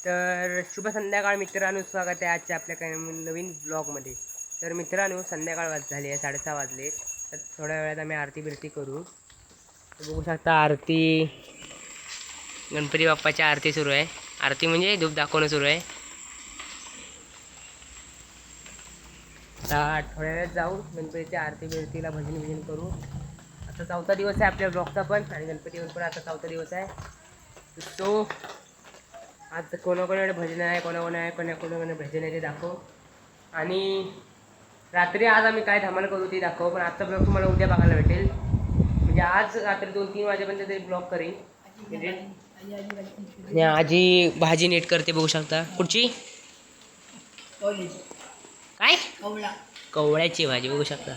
तर शुभ संध्याकाळ मित्रांनो, स्वागत आहे आजच्या आपल्या काही नवीन ब्लॉगमध्ये. तर मित्रांनो, संध्याकाळ झाली आहे, 6:30 वाजले. तर थोड्या वेळात आम्ही आरती बिरती करू. तर बघू शकता आरती, गणपती बाप्पाची आरती सुरू आहे. आरती म्हणजे धूप दाखवणं सुरू आहे. आता थोड्या वेळात जाऊ गणपतीच्या आरती बिरतीला भजन करू. आता 4था दिवस आहे आपल्या ब्लॉगचा पण, आणि गणपतीवर पण आता 4था दिवस आहे. तो आज कोणाकोणाकडे भजन आहे, कोणाकोणाकडे भजन आहे ते दाखव. आणि रात्री आज आम्ही काय धमाल करू ते दाखव. पण आजचा ब्लॉग तुम्हाला उद्या बघायला भेटेल. म्हणजे आज रात्री 2-3 वाजेपर्यंत तरी ब्लॉग करीन. आजी भाजी नीट करते, बघू शकता. कुठची काय? कवळ्याची भाजी, बघू शकता.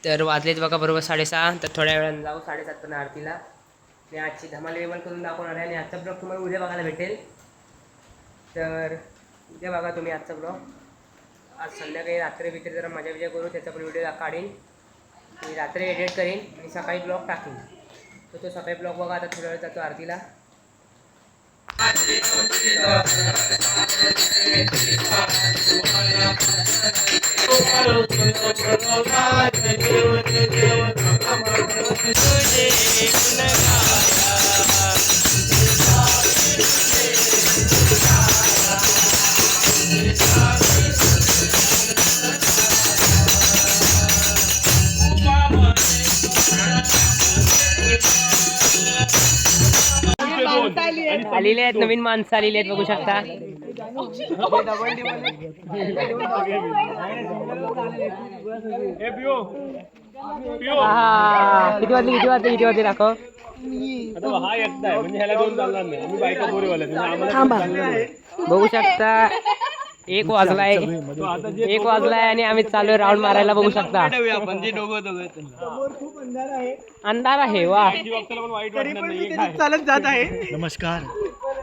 तर वाजलेत बघा बरोबर 6:30. तर थोड्या वेळानं जाऊ 7:30 पर्यंत आरतीला. मी आजची धमाल विमाल करून दाखवणार आहे. आणि आजचा ब्लॉग तुम्हाला उद्या बघायला भेटेल. तर उद्या बघा तुम्ही आजचा ब्लॉग. आज संध्याकाळी रात्री बित्री जरा मजा बिजा करू, त्याचा पण व्हिडिओ काढीन. मी रात्री एडिट करीन आणि सकाळी ब्लॉग टाकीन. तर तो सकाळी ब्लॉग बघा. आता थोड्या वेळ जातो आरतीला. आलेले आहेत, नवीन माणसं आलेली आहेत, बघू शकता. किती वाजले दाखव. बघू शकता 1 वाजलाय आणि आम्ही चालू राऊंड मारायला, बघू शकता. अंधार आहे वा. चालत जात आहे. नमस्कार,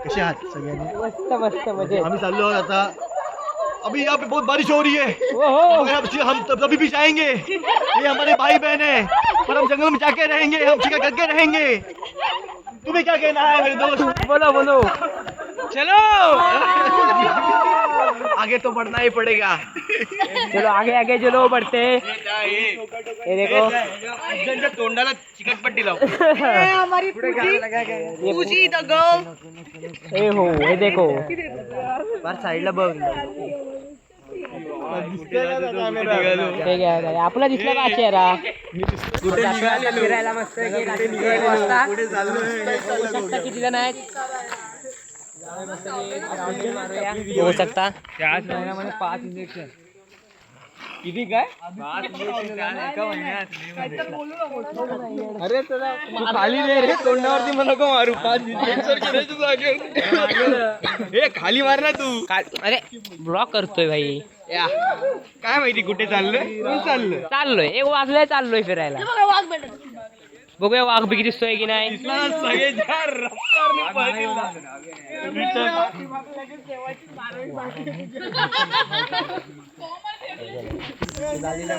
कसे आहात सगळ्यांनी? मस्त मस्त मजे. आम्ही चाललो आहोत आता. अभी यहाँ पे बहुत बारिश हो रही है. हम तभी भी जाएंगे. ये हमारे भाई बहन है, पर हम जंगल में जाके रहेंगे, हम शिकार करके रहेंगे. तुम्हें क्या कहना है मेरे दोस्त? बोलो चलो. आगे तो बढ़ना ही पड़ेगा. चलो आगे चलो बढ़ते. ये देखो तोंडाला चिकटपट्टी लाव. हमारी पूजी द गर्ल. ए हो, हे देखो साईडला बघ. आपला दिसला का चेहरा. फिरायला मस्त किती जण आहेत बघू शकता. 5 इंजेक्शन किती काय? 5 इंजेक्शन एका महिन्यात. अरे खाली दे रे, तोंडावरती मला नको मारू. 5 इंजेक्शन हे खाली मार ना तू. अरे ब्लॉक करतोय भाई. काय माहिती कुठे चाललोय. चाललोय 1 वाजलाय, चाललोय फिरायला. बघूया वाघ बिघ दिसतोय की नाही.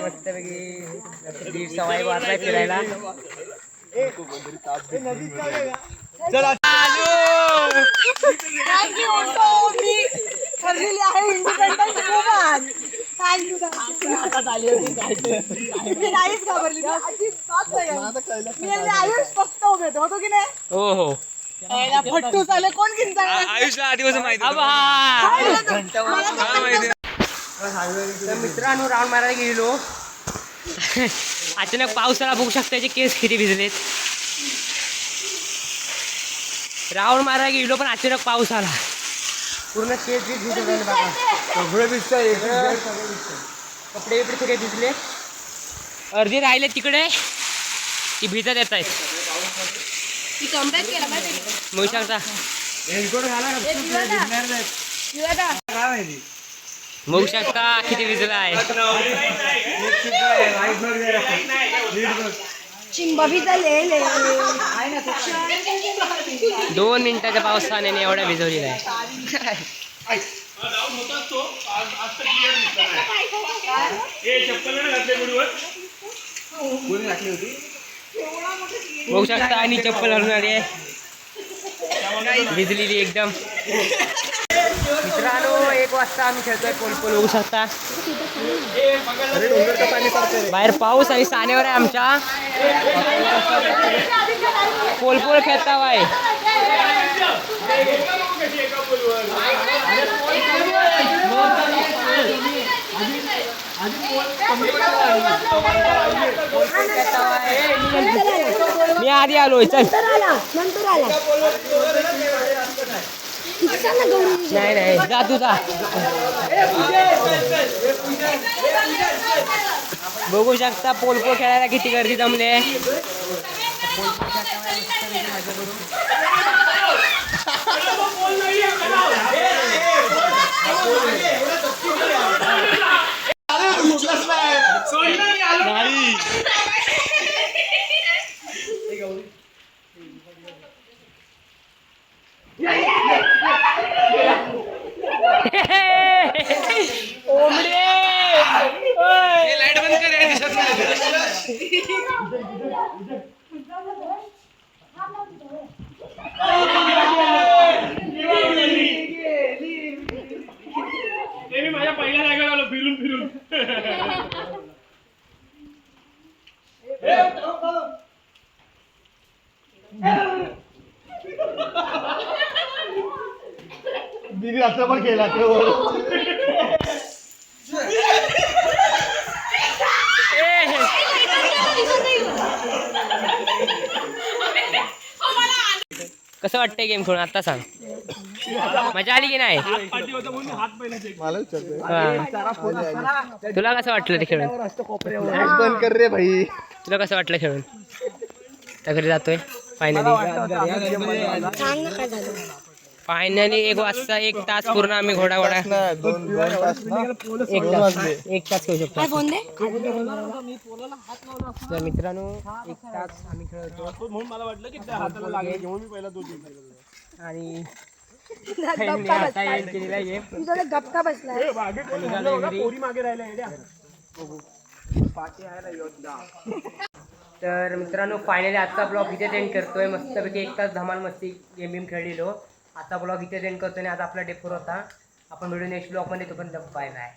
मस्त पैकी सवाई वाजलाय फिरायला. चला ठरलेली आहे इंडिपेंडन्स वुमन. मी नाहीच घाबरली. मी आयुष फक्त उभे होतो की नाही. हो फट्टू चाले कोण किंचा आयुषला आधीपासून माहिती. मित्रांनो राऊंड मारायला गेलो. अचानक पाऊस आला, बघू शकता याचे केस किती भिजलेत. राऊंड मारायला गेलो पण अचानक पाऊस आला, पूर्ण केस भिजले बघा. सगळं भिजतंय, कपडे बिपडे सगळे भिजले. अर्धी राहिले तिकडे, ती भिजत येत आहेत. बघू शकता. बघू शकता किती भिजला आहे. चिंबा भी झाले. 2 मिनिटाच्या पावसाने एवढ्या भिजवलेला आहे. बघू शकता आणि चप्पल घालून आली आहे भिजलेली एकदम. मित्रांनो 1 वाजता आम्ही खेळतोय पोलपोल. बघू शकता बाहेर पाऊस आणि सानेवर आहे आमच्या. पोलपोल खेळता बाय. मी आधी आलोय चल. नाही नाही जा तू जा. बघू शकता पोलपोल खेळायला किती गर्दी जमले. लाईट बंद कर यार, दिसत नाही. माझ्या पहिल्या जागेवर आलो फिरून फिरून. दीदी रात्र पण केला कसं वाटतंय गेम खेळून आता सांग. मजा आली की नाही. तुला कसं वाटलं ते खेळून. बंद कर रे भाई. तुला कसं वाटलं खेळून. त्या घरी जातोय फायनली. 1 वाजता 1 तास पूर्ण आम्ही घोडा 1 तास खेळू शकतो. तर मित्रांनो 1 तास आम्ही खेळतो. मला वाटलं की त्या हाताला लागेल घेऊन मी पहिला 2 आणि आता एंड केलेला आहे. गप्पा बसलाय. मागे राहिला. तर मित्रांनो फायनली आजचा ब्लॉग इथे एंड करतोय. मस्तपैकी 1 तास धमाल मस्ती गेम खेळलेलो. आजचा ब्लॉग इथे एंड करतोय आणि आज आपला डे 4 होता. आपण व्हिडिओ नेक्स्ट ब्लॉगमध्ये. तो पण बाय बाय.